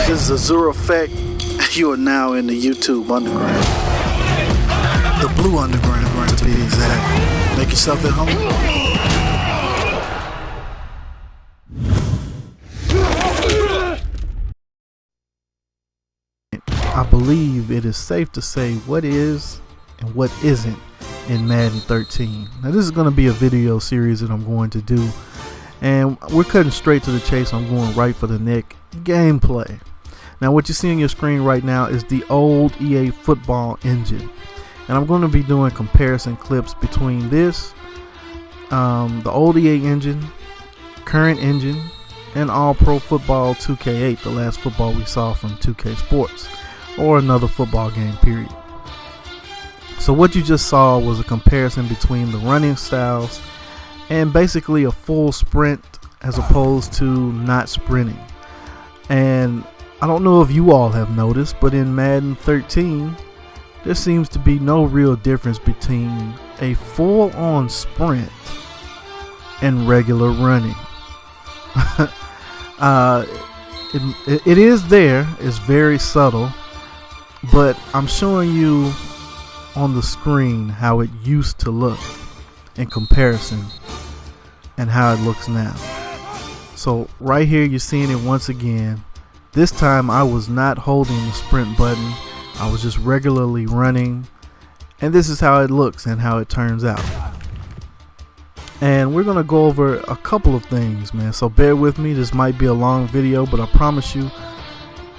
This is AzureEffect. You are now in the YouTube underground. The blue underground, to be exact. Make yourself at home. I believe it is safe to say what is and what isn't in Madden 13. Now this is going to be a video series that I'm going to do, and we're cutting straight to the chase. I'm going right for the neck. Gameplay. Now what you see on your screen right now is the old EA football engine, and I'm going to be doing comparison clips between this, the old EA engine, current engine, and All Pro Football 2K8, the last football we saw from 2K Sports, or another football game period. So what you just saw was a comparison between the running styles and basically a full sprint as opposed to not sprinting. And I don't know if you all have noticed, but in Madden 13 there seems to be no real difference between a full-on sprint and regular running. It is there, it's very subtle, but I'm showing you on the screen how it used to look in comparison and how it looks now. So right here you're seeing it once again. This time I was not holding the sprint button, I was just regularly running, and this is how it looks and how it turns out. And we're gonna go over a couple of things, man, so bear with me. This might be a long video, but I promise you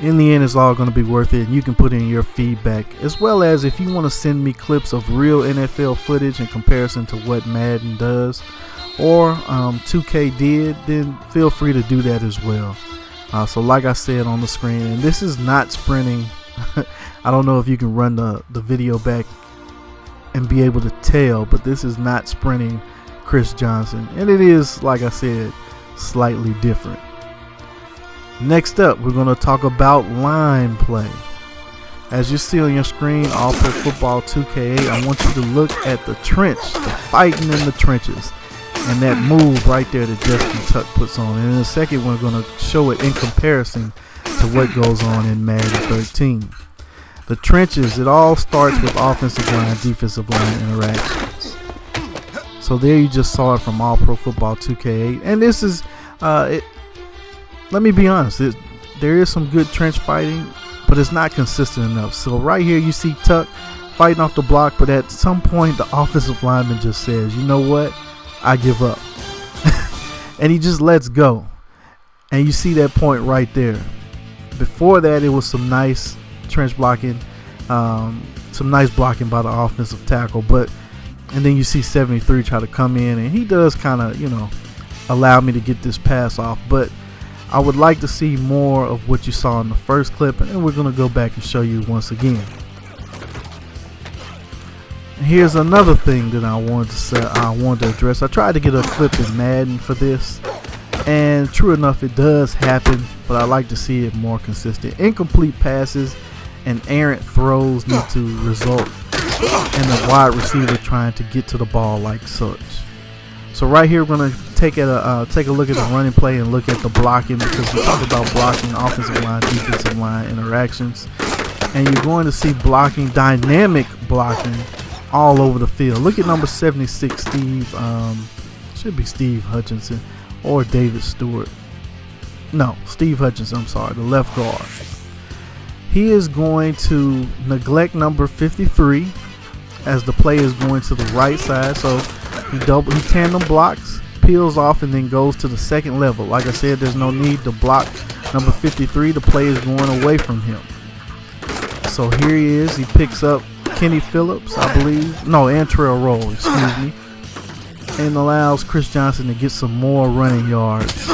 in the end it's all going to be worth it, and you can put in your feedback, as well as if you want to send me clips of real NFL footage in comparison to what Madden does or 2K did, then feel free to do that as well. So like I said on the screen, and this is not sprinting. I don't know if you can run the video back and be able to tell, but this is not sprinting Chris Johnson, and it is, like I said, slightly different. Next up, we're going to talk about line play. As you see on your screen, All Pro Football 2K8, I want you to look at the trench, the fighting in the trenches, and that move right there that Justin Tuck puts on. And in a second, we're going to show it in comparison to what goes on in Madden 13. The trenches, it all starts with offensive line, defensive line interactions. So there you just saw it from All Pro Football 2K8, and this is let me be honest, there is some good trench fighting, but it's not consistent enough. So right here you see Tuck fighting off the block, but at some point the offensive lineman just says, you know what, I give up. And he just lets go, and you see that point right there. Before that it was some nice trench blocking, some nice blocking by the offensive tackle, and then you see 73 try to come in, and he does kind of, you know, allow me to get this pass off, but I would like to see more of what you saw in the first clip, and then we're going to go back and show you once again. Here's another thing that I wanted to address. I tried to get a clip in Madden for this, and true enough, it does happen, but I like to see it more consistent. Incomplete passes and errant throws need to result in the wide receiver trying to get to the ball like such. So right here we're going to take a look at the running play and look at the blocking, because we talk about blocking, offensive line, defensive line interactions, and you're going to see blocking, dynamic blocking all over the field. Look at number 76, should be Steve Hutchinson or David Stewart. No, Steve Hutchinson, I'm sorry, the left guard. He is going to neglect number 53 as the play is going to the right side, so he tandem blocks, peels off, and then goes to the second level. Like I said, there's no need to block number 53. The play is going away from him. So here he is. He picks up Kenny Phillips, I believe. No, Antrell Roll, excuse me. And allows Chris Johnson to get some more running yards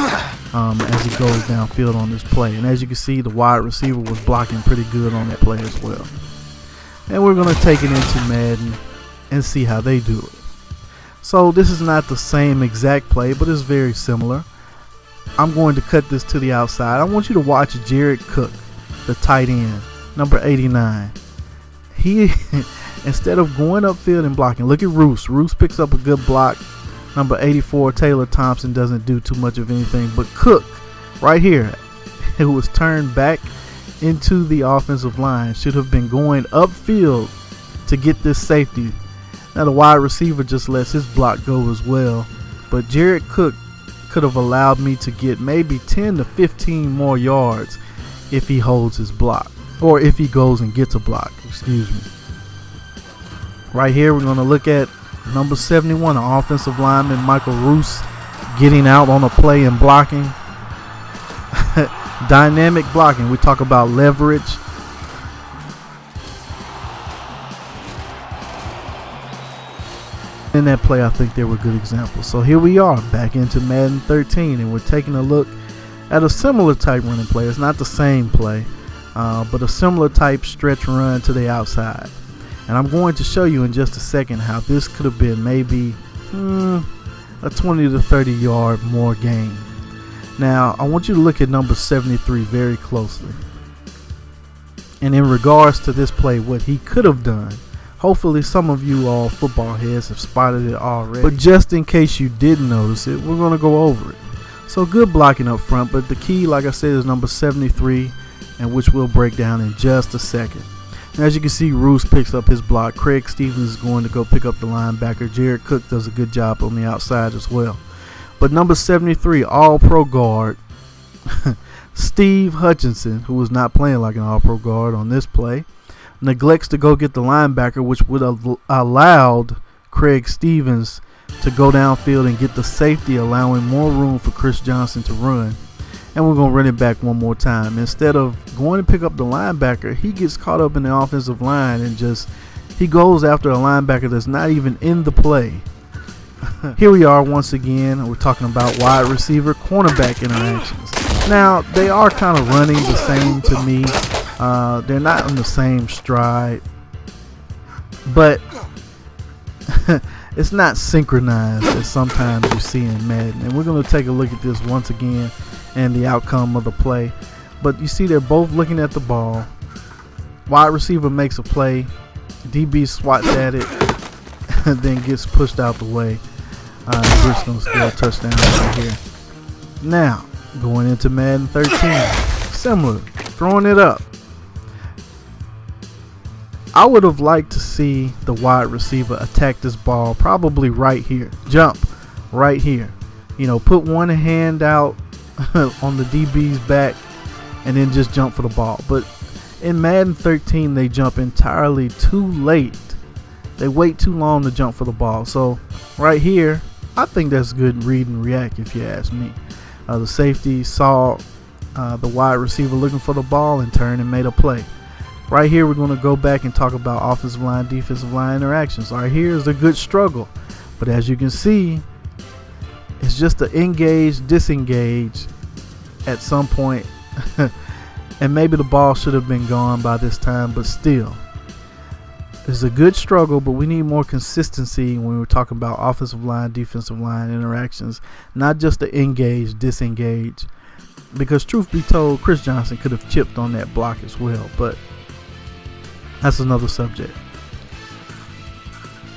as he goes downfield on this play. And as you can see, the wide receiver was blocking pretty good on that play as well. And we're going to take it into Madden and see how they do it. So this is not the same exact play, but it's very similar. I'm going to cut this to the outside. I want you to watch Jared Cook, the tight end, number 89. He, instead of going upfield and blocking, look at Roos. Roos picks up a good block, Number 84, Taylor Thompson, doesn't do too much of anything. But Cook, right here, it was turned back into the offensive line. Should have been going upfield to get this safety. Now the wide receiver just lets his block go as well. But Jared Cook could have allowed me to get maybe 10 to 15 more yards if he holds his block. Or if he goes and gets a block, excuse me. Right here, we're going to look at number 71, an offensive lineman, Michael Roos, getting out on a play and blocking. Dynamic blocking. We talk about leverage. In that play, I think they were good examples. So here we are back into Madden 13, and we're taking a look at a similar type running play. It's not the same play, but a similar type stretch run to the outside. And I'm going to show you in just a second how this could have been maybe a 20 to 30 yard more gain. Now, I want you to look at number 73 very closely. And in regards to this play, what he could have done, hopefully some of you all football heads have spotted it already. But just in case you didn't notice it, we're going to go over it. So good blocking up front, but the key, like I said, is number 73, and which we'll break down in just a second. And as you can see, Roos picks up his block. Craig Stevens is going to go pick up the linebacker. Jared Cook does a good job on the outside as well. But number 73, all-pro guard, Steve Hutchinson, who was not playing like an all-pro guard on this play, neglects to go get the linebacker, which would have allowed Craig Stevens to go downfield and get the safety, allowing more room for Chris Johnson to run. And we're going to run it back one more time. Instead of going to pick up the linebacker, he gets caught up in the offensive line and he goes after a linebacker that's not even in the play. Here we are once again. We're talking about wide receiver cornerback interactions. Now, they are kind of running the same to me. They're not in the same stride, but it's not synchronized as sometimes you see in Madden. And we're going to take a look at this once again and the outcome of the play. But you see they're both looking at the ball. Wide receiver makes a play. DB swats at it and then gets pushed out the way. We're going to score a touchdown right here. Now, going into Madden 13. Similar. Throwing it up. I would have liked to see the wide receiver attack this ball probably right here. Jump right here. You know, put one hand out on the DB's back and then just jump for the ball. But in Madden 13, they jump entirely too late. They wait too long to jump for the ball. So right here, I think that's good read and react if you ask me. The safety saw the wide receiver looking for the ball and turned and made a play. Right here, we're going to go back and talk about offensive line, defensive line interactions. Right here is a good struggle. But as you can see, it's just an engage, disengage at some point. And maybe the ball should have been gone by this time, but still. It's a good struggle, but we need more consistency when we're talking about offensive line, defensive line interactions. Not just the engage, disengage. Because truth be told, Chris Johnson could have chipped on that block as well, but that's another subject.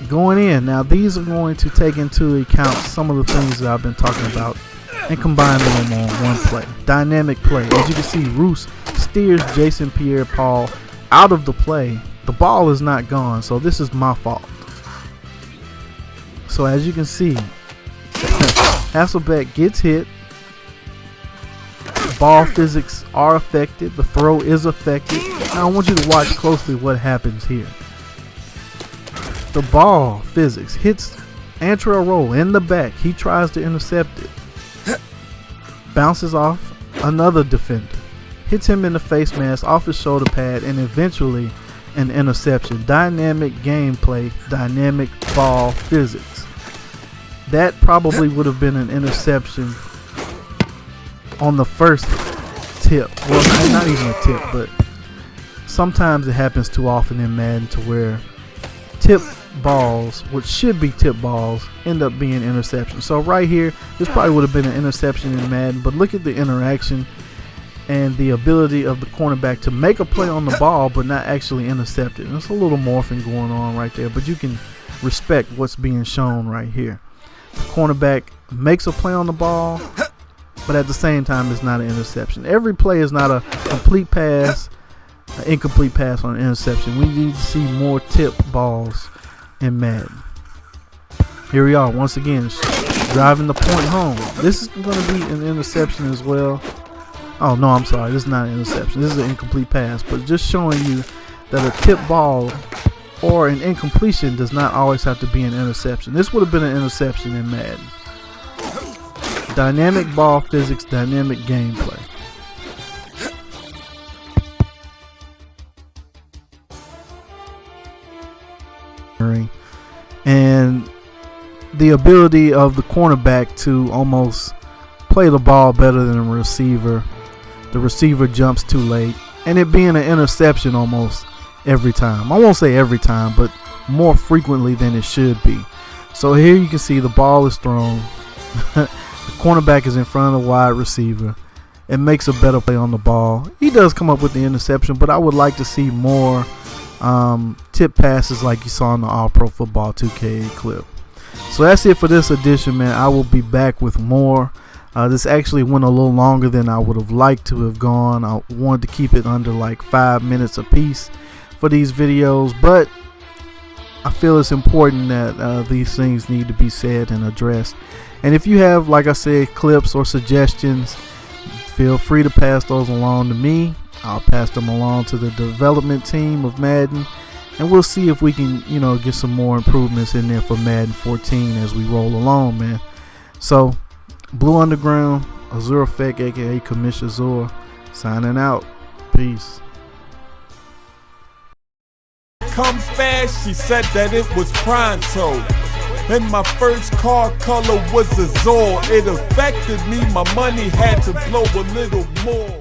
Going in, now these are going to take into account some of the things that I've been talking about and combine them on one play. Dynamic play. As you can see, Roos steers Jason Pierre-Paul out of the play. The ball is not gone, so this is my fault. So as you can see, Hasselbeck gets hit. Ball physics are affected. The throw is affected. Now I want you to watch closely what happens here. The ball physics hits Antrell Roll in the back. He tries to intercept it. Bounces off another defender. Hits him in the face mask, off his shoulder pad, and eventually an interception. Dynamic gameplay, dynamic ball physics. That probably would have been an interception on the first tip. Well, not even a tip, but sometimes it happens too often in Madden to where tip balls, which should be tip balls, end up being interceptions. So right here, this probably would have been an interception in Madden, but look at the interaction and the ability of the cornerback to make a play on the ball but not actually intercept it. There's a little morphing going on right there, but you can respect what's being shown right here. The cornerback makes a play on the ball, but at the same time it's not an interception. Every play is not a complete pass, an incomplete pass on an interception. We need to see more tip balls in Madden. Here we are once again, driving the point home. This is going to be an interception as well. Oh no, I'm sorry, this is not an interception. This is an incomplete pass, but just showing you that a tip ball or an incompletion does not always have to be an interception. This would have been an interception in Madden. Dynamic ball physics, dynamic gameplay. And the ability of the cornerback to almost play the ball better than a receiver. The receiver jumps too late, and it being an interception almost every time. I won't say every time, but more frequently than it should be. So here you can see the ball is thrown. The cornerback is in front of the wide receiver. It makes a better play on the ball. He does come up with the interception, but I would like to see more tip passes like you saw in the All Pro Football 2K clip. So that's it for this edition, man. I will be back with more. This actually went a little longer than I would have liked to have gone. I wanted to keep it under like 5 minutes a piece for these videos, but I feel it's important that these things need to be said and addressed. And if you have, like I said, clips or suggestions, feel free to pass those along to me. I'll pass them along to the development team of Madden, and we'll see if we can, get some more improvements in there for Madden 14 as we roll along, man. So, Blue Underground, AzureEffect, aka CommishAzure, signing out. Peace. Come fast, she said that it was pronto. And my first car color was Azure. It affected me, my money had to blow a little more.